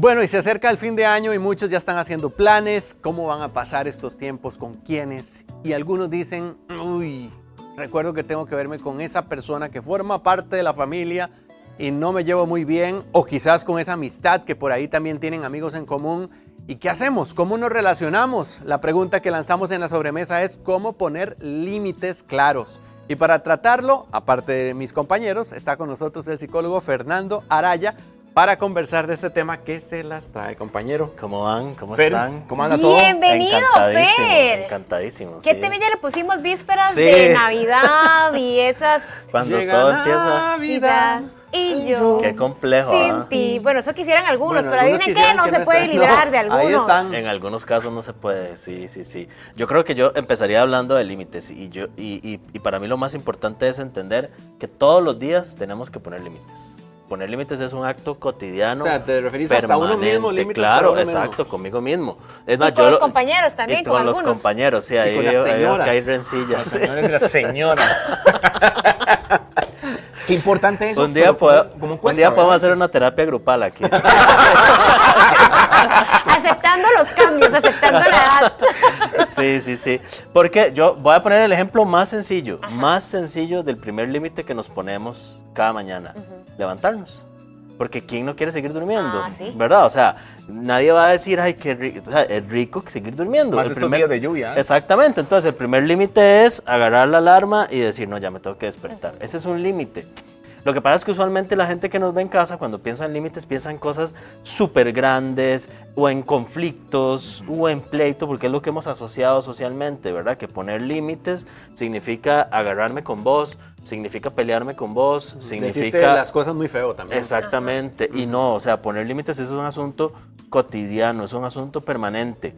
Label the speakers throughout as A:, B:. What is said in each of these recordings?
A: Bueno, y se acerca el fin de año y muchos ya están haciendo planes, cómo van a pasar estos tiempos, con quiénes. Y algunos dicen, uy, recuerdo que tengo que verme con esa persona que forma parte de la familia y no me llevo muy bien, o quizás con esa amistad que por ahí también tienen amigos en común. ¿Y qué hacemos? ¿Cómo nos relacionamos? La pregunta que lanzamos en la sobremesa es cómo poner límites claros. Y para tratarlo, aparte de mis compañeros, está con nosotros el psicólogo Fernando Araya para conversar de este tema que se las trae, compañero.
B: ¿Cómo van? ¿Cómo
A: Fer,
B: están?
A: ¿cómo anda todo?
C: Bienvenido, Fer.
B: Encantadísimo.
C: ¿Qué
B: sí.
C: tema ya le pusimos vísperas
B: Sí.
C: de Navidad y esas
B: Cuando
A: Llega
B: todo empieza.
A: Navidad.
C: y yo
B: Qué complejo,
C: sin
B: ¿ah?
C: ti. Bueno, eso quisieran algunos,
A: Bueno,
C: pero
A: algunos
C: adivinen qué,
A: quisieran
C: no
A: que
C: se
A: no
C: puede
A: estén.
C: librar
A: No,
C: de
A: ahí
C: algunos.
A: están.
B: En algunos casos no se puede, sí. Yo creo que yo empezaría hablando de límites y para mí lo más importante es entender que todos los días tenemos que poner límites. Poner límites es un acto cotidiano.
A: O sea, ¿te referís hasta uno mismo? Límites
B: Claro,
A: para uno
B: exacto,
A: mismo.
B: conmigo mismo. Es
C: Y
B: más,
C: con los compañeros también,
B: y
C: con
B: con los
C: algunos.
B: compañeros, sí, ahí
A: con las
B: veo que
A: señoras.
B: hay
D: Los
B: rencillas.
D: señores y las señoras. Qué importante eso.
B: Un día,
D: pero ¿cómo cuesta,
B: un día podemos
D: verdad?
B: hacer una terapia grupal aquí.
C: Aceptando los cambios, aceptando la edad.
B: Sí. Porque yo voy a poner el ejemplo más sencillo del primer límite que nos ponemos cada mañana. Levantarnos. Porque ¿quién no quiere seguir durmiendo?
C: Ah, sí.
B: ¿Verdad? O sea, nadie va a decir, ay, qué rico. O sea, es rico seguir durmiendo.
D: Más estos días de lluvia.
B: Exactamente. Entonces, el primer límite es agarrar la alarma y decir, no, ya me tengo que despertar. Ese es un límite. Lo que pasa es que usualmente la gente que nos ve en casa, cuando piensa en límites, piensa en cosas súper grandes, o en conflictos, o en pleito, porque es lo que hemos asociado socialmente, ¿verdad? Que poner límites significa agarrarme con vos, significa pelearme con vos,
A: Decirte
B: significa...
A: las cosas muy feo también.
B: Exactamente, y no, o sea, poner límites es un asunto cotidiano, es un asunto permanente.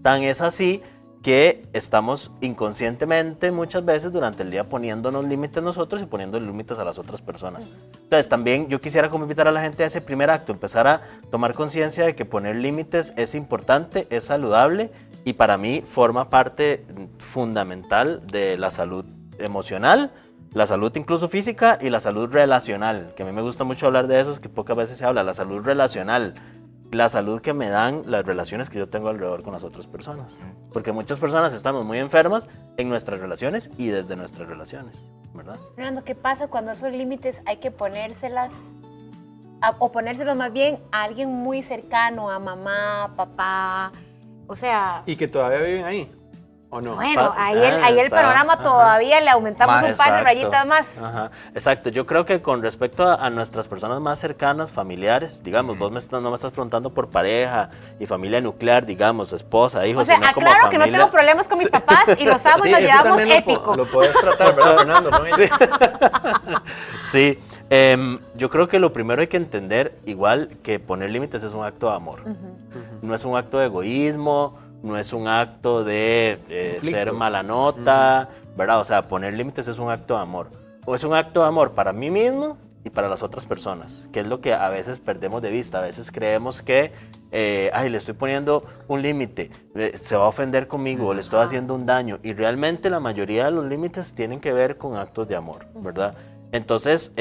B: Tan es así que estamos inconscientemente muchas veces durante el día poniéndonos límites nosotros y poniendo límites a las otras personas. Entonces también yo quisiera como invitar a la gente a ese primer acto, empezar a tomar conciencia de que poner límites es importante, es saludable y para mí forma parte fundamental de la salud emocional, la salud incluso física y la salud relacional, que a mí me gusta mucho hablar de eso, es que pocas veces se habla, la salud relacional. La salud que me dan las relaciones que yo tengo alrededor con las otras personas. Porque muchas personas estamos muy enfermas en nuestras relaciones y desde nuestras relaciones, ¿verdad?
C: Fernando, ¿qué pasa cuando esos límites hay que ponérselas, o ponérselos más bien a alguien muy cercano, a mamá, papá? O sea,
A: ¿Y que todavía viven ahí? ¿O no?
C: bueno, ahí el
B: está,
C: panorama
B: ajá.
C: todavía le aumentamos
D: Más,
C: un par de
B: exacto.
C: rayitas más.
B: Ajá, exacto. Yo creo que con respecto a nuestras personas más cercanas, familiares, digamos, vos no me estás preguntando por pareja y familia nuclear, digamos, esposa, hijos,
C: O sea,
B: sino como
C: aclaro que no
B: familia.
C: tengo problemas con mis papás y los amo y nos
A: eso
C: llevamos
A: también
C: épico.
A: Lo puedes tratar, ¿verdad, Fernando? ¿No?
B: Sí. Sí, yo creo que lo primero hay que entender, igual que poner límites es un acto de amor. No es un acto de egoísmo, no es un acto de ser mala nota, ¿verdad? O sea, poner límites es un acto de amor. O es un acto de amor para mí mismo y para las otras personas, que es lo que a veces perdemos de vista. A veces creemos que, le estoy poniendo un límite, se va a ofender conmigo, le estoy haciendo un daño. Y realmente la mayoría de los límites tienen que ver con actos de amor, ¿verdad? Entonces,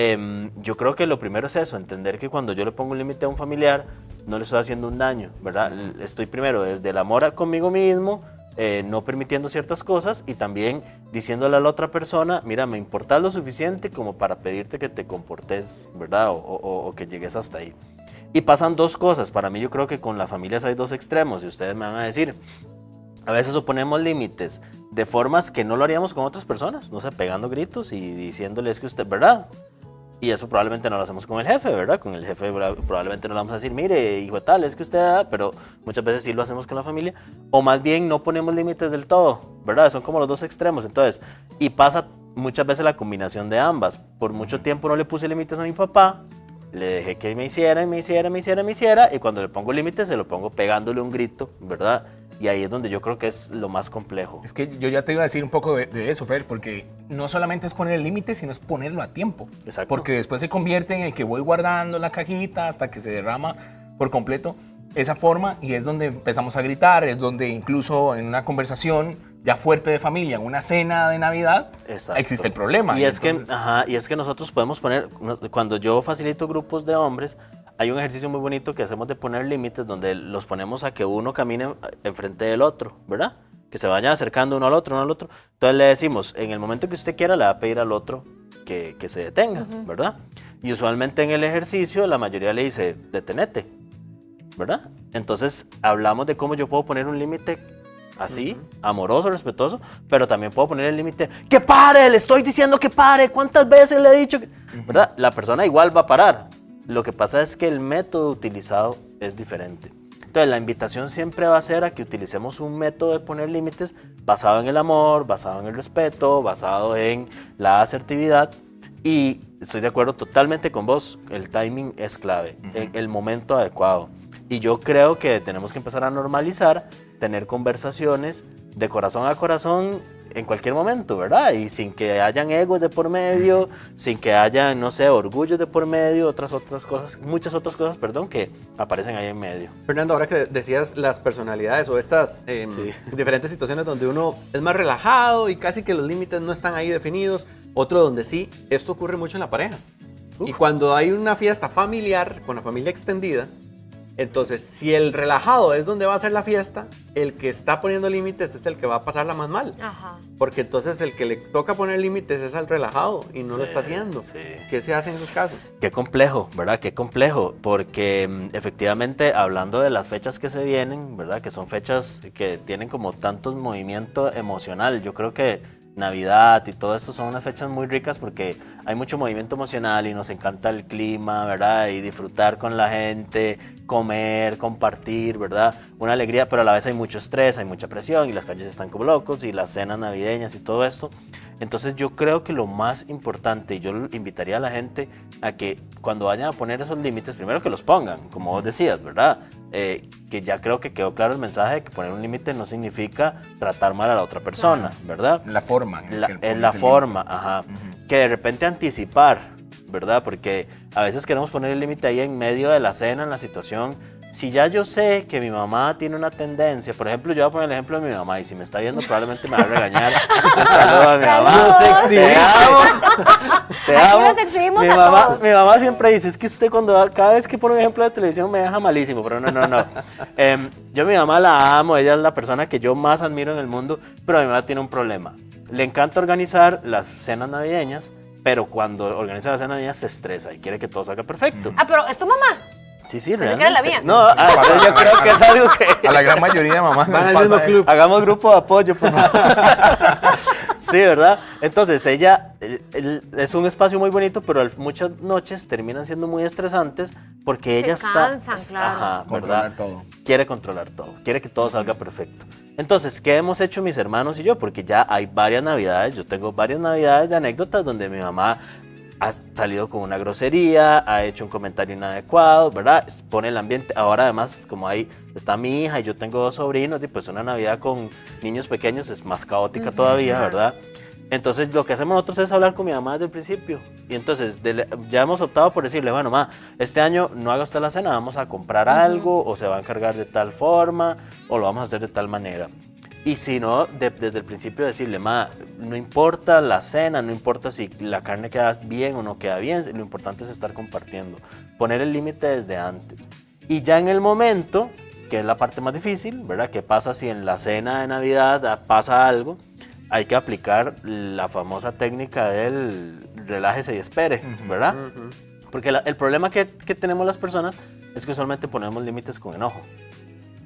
B: yo creo que lo primero es eso, entender que cuando yo le pongo un límite a un familiar, no le estoy haciendo un daño, ¿verdad? Estoy primero desde el amor conmigo mismo, no permitiendo ciertas cosas y también diciéndole a la otra persona, mira, me importas lo suficiente como para pedirte que te comportes, ¿verdad? O que llegues hasta ahí. Y pasan dos cosas, para mí yo creo que con las familias hay dos extremos y ustedes me van a decir, a veces oponemos límites de formas que no lo haríamos con otras personas, no sé, pegando gritos y diciéndoles que usted, ¿verdad? Y eso probablemente no lo hacemos con el jefe, ¿verdad? Con el jefe probablemente no le vamos a decir, mire, hijo de tal, es que usted, pero muchas veces sí lo hacemos con la familia. O más bien no ponemos límites del todo, ¿verdad? Son como los dos extremos. Entonces, y pasa muchas veces la combinación de ambas. Por mucho tiempo no le puse límites a mi papá, le dejé que me hiciera, y cuando le pongo límites se lo pongo pegándole un grito, ¿verdad? Y ahí es donde yo creo que es lo más complejo.
D: Es que yo ya te iba a decir un poco de eso, Fer, porque no solamente es poner el límite, sino es ponerlo a tiempo.
B: Exacto.
D: Porque después se convierte en el que voy guardando la cajita hasta que se derrama por completo esa forma y es donde empezamos a gritar, es donde incluso en una conversación ya fuerte de familia, en una cena de Navidad,
B: Exacto.
D: existe el problema.
B: Y es,
D: entonces,
B: y es que nosotros podemos poner, cuando yo facilito grupos de hombres, hay un ejercicio muy bonito que hacemos de poner límites donde los ponemos a que uno camine enfrente del otro, ¿verdad? Que se vayan acercando uno al otro, uno al otro. Entonces le decimos, en el momento que usted quiera, le va a pedir al otro que se detenga, ¿verdad? Y usualmente en el ejercicio la mayoría le dice, detenete, ¿verdad? Entonces hablamos de cómo yo puedo poner un límite así, amoroso, respetuoso, pero también puedo poner el límite, ¡que pare! Le estoy diciendo que pare, ¿cuántas veces le he dicho? ¿Verdad? La persona igual va a parar. Lo que pasa es que el método utilizado es diferente. Entonces la invitación siempre va a ser a que utilicemos un método de poner límites basado en el amor, basado en el respeto, basado en la asertividad. Y estoy de acuerdo totalmente con vos, el timing es clave, el momento adecuado. Y yo creo que tenemos que empezar a normalizar, tener conversaciones de corazón a corazón en cualquier momento, ¿verdad? Y sin que hayan egos de por medio, sin que hayan, no sé, orgullos de por medio, otras cosas, muchas otras cosas, perdón, que aparecen ahí en medio.
A: Fernando, ahora que decías las personalidades o estas diferentes situaciones donde uno es más relajado y casi que los límites no están ahí definidos, otro donde sí, esto ocurre mucho en la pareja. Y cuando hay una fiesta familiar, con la familia extendida, entonces, si el relajado es donde va a ser la fiesta, el que está poniendo límites es el que va a pasarla más mal.
C: Ajá.
A: Porque entonces el que le toca poner límites es al relajado y no lo está haciendo.
B: Sí.
A: ¿Qué se hace en esos casos?
B: Qué complejo, ¿verdad? Qué complejo, porque efectivamente hablando de las fechas que se vienen, ¿verdad? Que son fechas que tienen como tantos movimiento emocional. Yo creo que Navidad y todo esto son unas fechas muy ricas porque hay mucho movimiento emocional y nos encanta el clima, ¿verdad? Y disfrutar con la gente, comer, compartir, ¿verdad? Una alegría, pero a la vez hay mucho estrés, hay mucha presión y las calles están como locos y las cenas navideñas y todo esto. Entonces yo creo que lo más importante, y yo invitaría a la gente a que cuando vayan a poner esos límites, primero que los pongan, como vos decías, ¿verdad? Que ya creo que quedó claro el mensaje de que poner un límite no significa tratar mal a la otra persona, ¿verdad?
D: La forma.
B: Es la forma, ajá. Que de repente anticipar, ¿verdad? Porque a veces queremos poner el límite ahí en medio de la cena, en la situación. Si ya yo sé que mi mamá tiene una tendencia, por ejemplo, yo voy a poner el ejemplo de mi mamá y si me está viendo probablemente me va a regañar. Un saludo a mi mamá. Te amo. Te
C: Aquí
B: amo.
C: nos exhibimos
B: Mi
C: a
B: mamá,
C: todos.
B: mi mamá siempre dice, es que usted cada vez que pone un ejemplo de televisión me deja malísimo, pero no. Yo a mi mamá la amo, ella es la persona que yo más admiro en el mundo, pero mi mamá tiene un problema. Le encanta organizar las cenas navideñas, pero cuando organiza las cenas navideñas se estresa y quiere que todo salga perfecto.
C: Ah, pero ¿es tu mamá?
B: Sí,
C: Pensé que
B: realmente.
C: era la mía.
B: No, yo creo que es algo que...
D: A la gran mayoría de mamás
A: Van
D: les
A: al
D: pasa
A: mismo
D: eso.
A: club.
B: Hagamos grupo de apoyo, por favor. Sí, ¿verdad? Entonces ella es un espacio muy bonito, pero muchas noches terminan siendo muy estresantes porque ella
C: cansan,
B: está...
C: claro.
B: Ajá,
D: Controlar
B: ¿verdad?
D: todo.
B: Quiere controlar todo, quiere que todo salga perfecto. Entonces, ¿qué hemos hecho mis hermanos y yo? Porque ya hay varias navidades, yo tengo varias navidades de anécdotas donde mi mamá ha salido con una grosería, ha hecho un comentario inadecuado, ¿verdad? Pone el ambiente. Ahora además, como ahí está mi hija y yo tengo 2 sobrinos, y pues una Navidad con niños pequeños es más caótica todavía, ¿verdad? Entonces lo que hacemos nosotros es hablar con mi mamá desde el principio. Y entonces ya hemos optado por decirle, bueno, ma, este año no haga usted la cena, vamos a comprar algo, o se va a encargar de tal forma, o lo vamos a hacer de tal manera. Y si no, desde el principio decirle, ma, no importa la cena, no importa si la carne queda bien o no queda bien, lo importante es estar compartiendo. Poner el límite desde antes. Y ya en el momento, que es la parte más difícil, ¿verdad? ¿Qué pasa si en la cena de Navidad pasa algo? Hay que aplicar la famosa técnica del relájese y espere, ¿verdad? Porque el problema que tenemos las personas es que usualmente ponemos límites con enojo.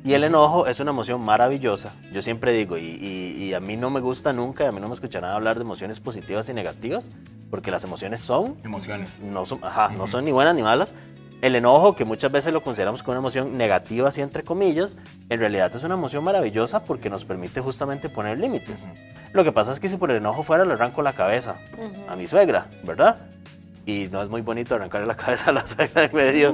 B: Y el enojo es una emoción maravillosa. Yo siempre digo, y a mí no me gusta nunca, a mí no me escucharán hablar de emociones positivas y negativas, porque las emociones son...
D: Emociones.
B: No son ni buenas ni malas. El enojo, que muchas veces lo consideramos como una emoción negativa, así entre comillas, en realidad es una emoción maravillosa porque nos permite justamente poner límites. Lo que pasa es que si por el enojo fuera le arranco la cabeza a mi suegra, ¿verdad? Y no es muy bonito arrancarle la cabeza a la suegra en medio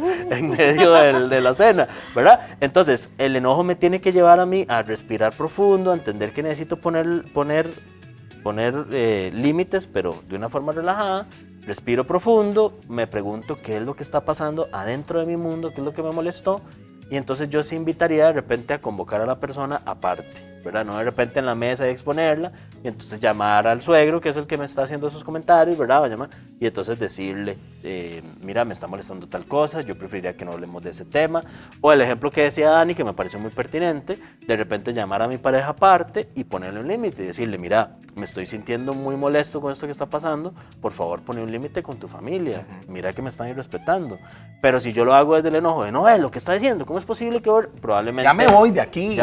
B: de la cena, ¿verdad? Entonces, el enojo me tiene que llevar a mí a respirar profundo, a entender que necesito poner límites, pero de una forma relajada. Respiro profundo, me pregunto qué es lo que está pasando adentro de mi mundo, qué es lo que me molestó, y entonces yo sí invitaría de repente a convocar a la persona aparte. ¿verdad? No de repente en la mesa y exponerla, y entonces llamar al suegro, que es el que me está haciendo esos comentarios, ¿verdad? Va a llamar, y entonces decirle, mira, me está molestando tal cosa, yo preferiría que no hablemos de ese tema. O el ejemplo que decía Dani, que me pareció muy pertinente, de repente llamar a mi pareja aparte y ponerle un límite y decirle, mira, me estoy sintiendo muy molesto con esto que está pasando, por favor pone un límite con tu familia, mira que me están irrespetando. Pero si yo lo hago desde el enojo de, no, es lo que está diciendo, ¿cómo es posible que probablemente...
D: Ya me voy de aquí.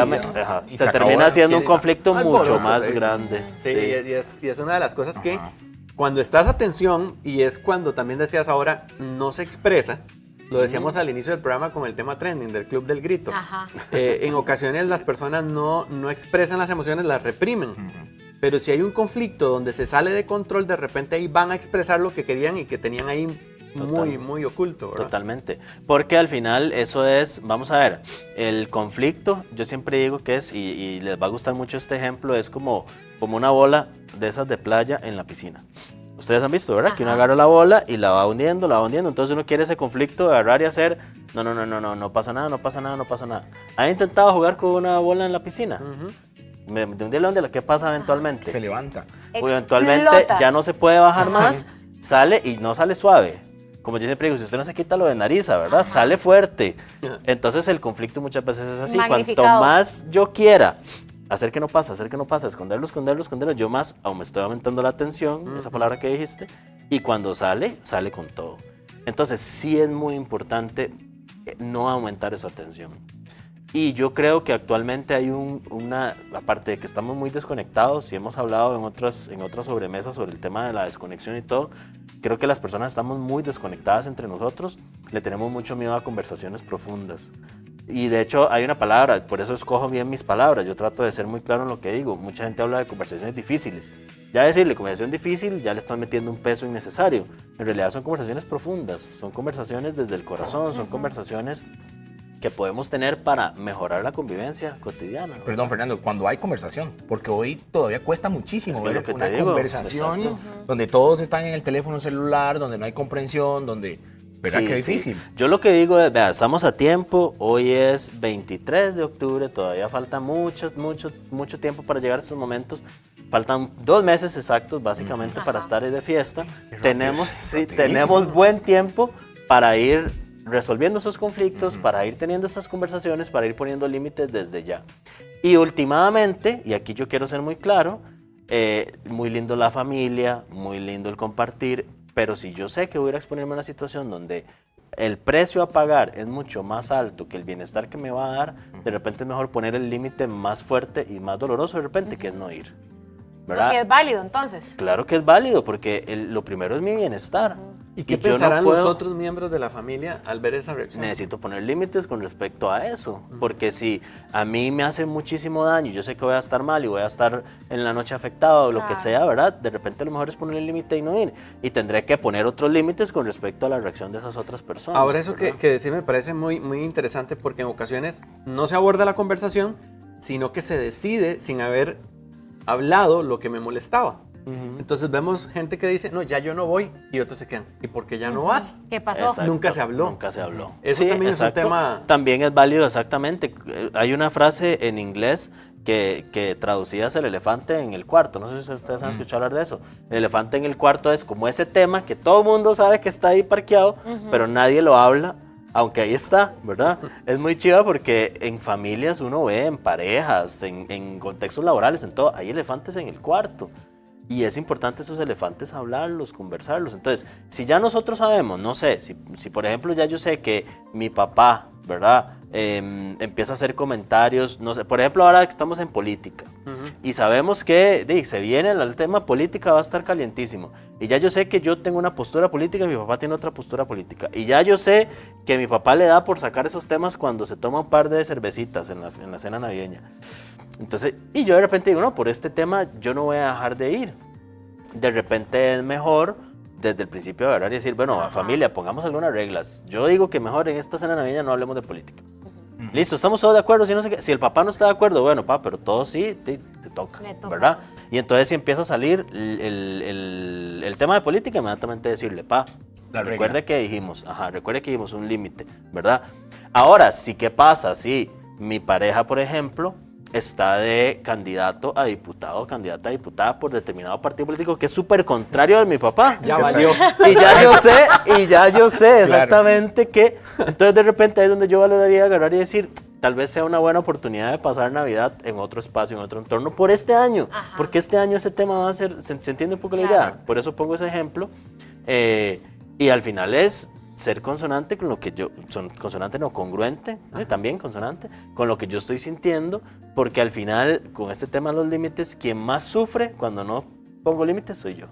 B: Y se termina siendo un conflicto mucho más
A: sí.
B: grande.
A: Sí, y es una de las cosas que cuando estás a tensión, y es cuando también decías ahora, no se expresa, lo decíamos al inicio del programa con el tema trending del Club del Grito. En ocasiones las personas no expresan las emociones, las reprimen. Pero si hay un conflicto donde se sale de control, de repente ahí van a expresar lo que querían y que tenían ahí muy oculto, ¿verdad?
B: Totalmente, porque al final eso es, vamos a ver, el conflicto, yo siempre digo que es, y les va a gustar mucho este ejemplo, es como una bola de esas de playa en la piscina. Ustedes han visto, ¿verdad? Que uno agarra la bola y la va hundiendo, entonces uno quiere ese conflicto de agarrar y hacer, no pasa nada. ¿Han intentado jugar con una bola en la piscina? De un día a otro, ¿qué pasa eventualmente?
D: Se levanta.
B: Eventualmente ya no se puede bajar más, sale y no sale suave. Como yo siempre digo, si usted no se quita lo de nariza, ¿verdad? Sale fuerte. Entonces el conflicto muchas veces es así. Cuanto más yo quiera hacer que no pasa, esconderlo, yo más me estoy aumentando la tensión, esa palabra que dijiste, y cuando sale con todo. Entonces sí es muy importante no aumentar esa tensión. Y yo creo que actualmente hay aparte de que estamos muy desconectados, y hemos hablado en otras sobremesas sobre el tema de la desconexión y todo, creo que las personas estamos muy desconectadas entre nosotros, le tenemos mucho miedo a conversaciones profundas. Y de hecho hay una palabra, por eso escojo bien mis palabras, yo trato de ser muy claro en lo que digo. Mucha gente habla de conversaciones difíciles. Ya decirle conversación difícil, ya le están metiendo un peso innecesario. En realidad son conversaciones profundas, son conversaciones desde el corazón, son conversaciones que podemos tener para mejorar la convivencia cotidiana, ¿verdad?
D: Perdón, Fernando, cuando hay conversación, porque hoy todavía cuesta muchísimo ver una conversación donde todos están en el teléfono celular, donde no hay comprensión, donde... ¿Verdad que es difícil?
B: Sí. Yo lo que digo es, vea, estamos a tiempo, hoy es 23 de octubre, todavía falta mucho tiempo para llegar a estos momentos. Faltan 2 meses exactos, básicamente, para estar de fiesta. Tenemos buen tiempo para ir resolviendo esos conflictos, para ir teniendo estas conversaciones, para ir poniendo límites desde ya. Y últimamente, y aquí yo quiero ser muy claro, muy lindo la familia, muy lindo el compartir, pero si yo sé que voy a ir a exponerme a una situación donde el precio a pagar es mucho más alto que el bienestar que me va a dar, de repente es mejor poner el límite más fuerte y más doloroso de repente, que es no ir. ¿Verdad?
C: Pues sí es válido, entonces.
B: Claro que es válido, porque lo primero es mi bienestar.
A: ¿Y qué pensarán los otros miembros de la familia al ver esa reacción?
B: Necesito poner límites con respecto a eso, porque si a mí me hace muchísimo daño, yo sé que voy a estar mal y voy a estar en la noche afectado o lo que sea, ¿verdad? De repente lo mejor es poner el límite y no ir. Y tendré que poner otros límites con respecto a la reacción de esas otras personas.
A: Ahora eso que decís me parece muy interesante, porque en ocasiones no se aborda la conversación, sino que se decide sin haber hablado lo que me molestaba. Entonces vemos gente que dice, no, ya yo no voy, y otros se quedan, ¿y por qué ya no vas?
C: ¿Qué pasó?
B: Exacto.
A: Nunca se habló. Eso
B: sí,
A: también
B: exacto.
A: es un tema...
B: También es válido, exactamente. Hay una frase en inglés que traducida es el elefante en el cuarto. No sé si ustedes han escuchado hablar de eso. El elefante en el cuarto es como ese tema que todo el mundo sabe que está ahí parqueado, pero nadie lo habla, aunque ahí está, ¿verdad? Es muy chiva porque en familias uno ve, en parejas, en contextos laborales, en todo, hay elefantes en el cuarto. Y es importante esos elefantes hablarlos, conversarlos. Entonces, si ya nosotros sabemos, no sé, si por ejemplo ya yo sé que mi papá, ¿verdad? Empieza a hacer comentarios, no sé, por ejemplo ahora que estamos en política y sabemos que se viene el tema política, va a estar calientísimo. Y ya yo sé que yo tengo una postura política y mi papá tiene otra postura política. Y ya yo sé que mi papá le da por sacar esos temas cuando se toma un par de cervecitas en la cena navideña. Entonces, y yo de repente digo, no, por este tema yo no voy a dejar de ir. De repente es mejor desde el principio agarrar y decir, bueno, familia, pongamos algunas reglas. Yo digo que mejor en esta cena navideña no hablemos de política. Listo, estamos todos de acuerdo, si no sé qué. Si el papá no está de acuerdo, bueno, papá, pero todos sí, te toca, ¿verdad? Y entonces si empieza a salir el tema de política, inmediatamente decirle, recuerde que dijimos un límite, ¿verdad? Ahora, sí, ¿qué pasa? Si mi pareja, por ejemplo, está de candidato a diputado o candidata a diputada por determinado partido político que es súper contrario al de mi papá.
A: Ya valió.
B: Y ya yo sé exactamente que, entonces de repente ahí es donde yo valoraría agarrar y decir, tal vez sea una buena oportunidad de pasar Navidad en otro espacio, en otro entorno, por este año, porque este año ese tema va a ser, ¿se entiende un poco la idea? Por eso pongo ese ejemplo, y al final es ser consonante con lo que yo, consonante no, congruente, también consonante, con lo que yo estoy sintiendo, porque al final, con este tema de los límites, quien más sufre cuando no pongo límites soy yo.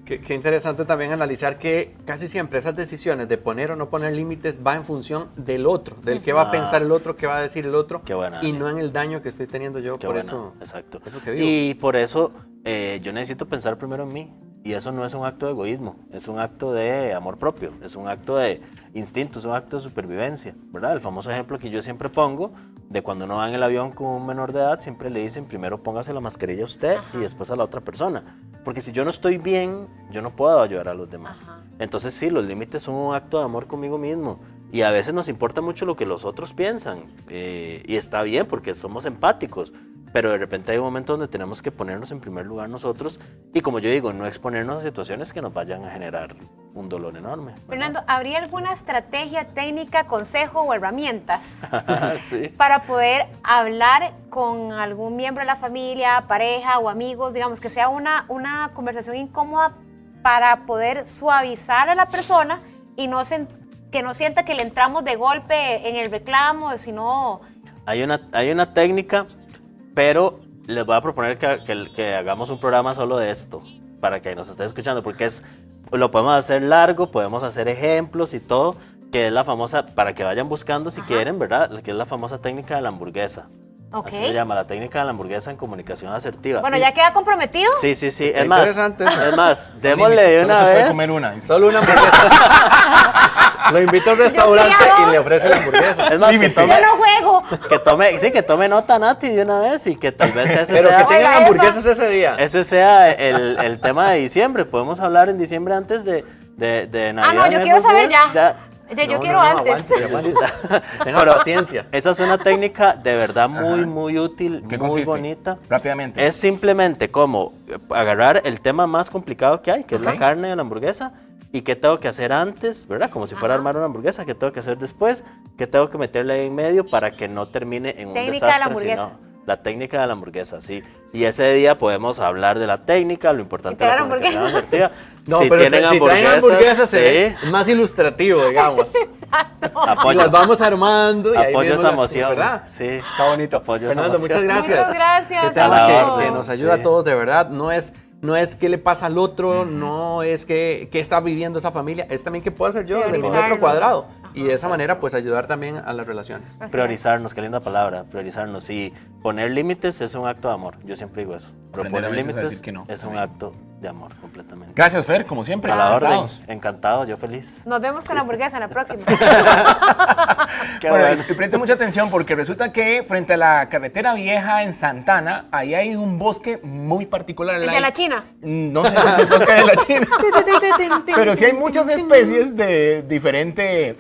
A: Qué interesante también analizar que casi siempre esas decisiones de poner o no poner límites va en función del otro, del que va a pensar el otro, qué va a decir el otro,
B: Qué buena,
A: y no en el daño que estoy teniendo yo por eso.
B: Exacto.
A: Eso que vivo.
B: Y por eso yo necesito pensar primero en mí. Y eso no es un acto de egoísmo, es un acto de amor propio, es un acto de instinto, es un acto de supervivencia, ¿verdad? El famoso ejemplo que yo siempre pongo de cuando uno va en el avión con un menor de edad, siempre le dicen primero póngase la mascarilla a usted y después a la otra persona. Porque si yo no estoy bien, yo no puedo ayudar a los demás. Entonces sí, los límites son un acto de amor conmigo mismo. Y a veces nos importa mucho lo que los otros piensan. Y está bien porque somos empáticos. Pero de repente hay un momento donde tenemos que ponernos en primer lugar nosotros. Y como yo digo, no exponernos a situaciones que nos vayan a generar un dolor enorme, ¿verdad?
C: Fernando, ¿habría alguna estrategia, técnica, consejo o herramientas
B: Sí.
C: para poder hablar con algún miembro de la familia, pareja o amigos, digamos, que sea una conversación incómoda para poder suavizar a la persona y que no sienta que le entramos de golpe en el reclamo, sino...
B: Hay una técnica, pero les voy a proponer que hagamos un programa solo de esto, para que nos estén escuchando, porque lo podemos hacer largo, podemos hacer ejemplos y todo, que es la famosa, para que vayan buscando si quieren, ¿verdad? Que es la famosa técnica de la hamburguesa.
C: Okay.
B: Así se llama, la técnica de la hamburguesa en comunicación asertiva.
C: Bueno, ¿ya queda comprometido?
B: Sí.
A: Está
B: Es más,
A: interesante.
B: démosle de una
D: Solo se puede
B: vez.
D: comer una.
A: Solo una hamburguesa. Lo invito a un restaurante y le ofrece la hamburguesa.
B: Es más,
D: Límite.
C: Yo no juego.
B: que tome nota, Nati, de una vez y que tal vez ese
A: Pero
B: sea...
A: que tengan
C: Oiga,
A: hamburguesas ese día.
B: Ese sea el tema de diciembre. Podemos hablar en diciembre antes de Navidad.
C: No, yo
B: en
C: quiero
B: esos
C: saber
B: días.
C: ya. Yo quiero antes.
A: Aguante. Tenga paciencia.
B: Esa es una técnica de verdad muy útil,
D: ¿Qué
B: muy
D: consiste?
B: bonita.
D: Rápidamente.
B: Es simplemente como agarrar el tema más complicado que hay, que es la
D: Ok.
B: carne de la hamburguesa, y qué tengo que hacer antes, ¿verdad? Como si fuera a armar una hamburguesa, qué tengo que hacer después, qué tengo que meterle ahí en medio para que no termine en un
C: Técnica de la
B: desastre,
C: hamburguesa.
B: sino la técnica de la hamburguesa, sí. Y ese día podemos hablar de la técnica, lo importante
C: ¿Y
B: de la
C: traer
B: comunicación asertiva.
A: No,
B: si
A: pero
B: tienen
A: si traen hamburguesas
B: sí.
A: es más ilustrativo, digamos. Y
B: Apoyo,
A: las vamos armando y ahí
B: apoyo
A: mismo
B: esa
A: la-
B: emoción,
A: ¿verdad?
B: sí.
A: Está bonito.
B: Apoyo esa
A: Fernando,
B: emoción.
A: muchas gracias.
C: Muchas gracias
A: Qué
C: a
A: tema
B: todos.
A: que nos ayuda
B: Sí.
A: a todos, de verdad. No es qué le pasa al otro, no es qué está viviendo esa familia, es también qué puedo hacer yo desde mi metro
C: Priorizarnos.
A: cuadrado.
C: Ajá.
A: Y de esa manera, pues, ayudar también a las relaciones.
C: Así es.
B: Priorizarnos, qué linda palabra, priorizarnos. Y poner límites es un acto de amor, yo siempre digo eso. Pero
D: Aprender a
B: poner
D: veces a
B: límites
D: decir que no,
B: es un
D: también.
B: acto de amor completamente.
D: Gracias, Fer, como siempre.
B: A la orden,
D: Encantados.
B: encantado, yo feliz.
C: Nos vemos con la hamburguesa en la próxima.
B: Qué
D: Bueno,
B: bueno.
D: y preste mucha atención porque resulta que frente a la carretera vieja en Santana, ahí hay un bosque muy particular.
C: El de la China.
D: No sé si es el bosque de la China. Pero sí hay muchas especies de diferente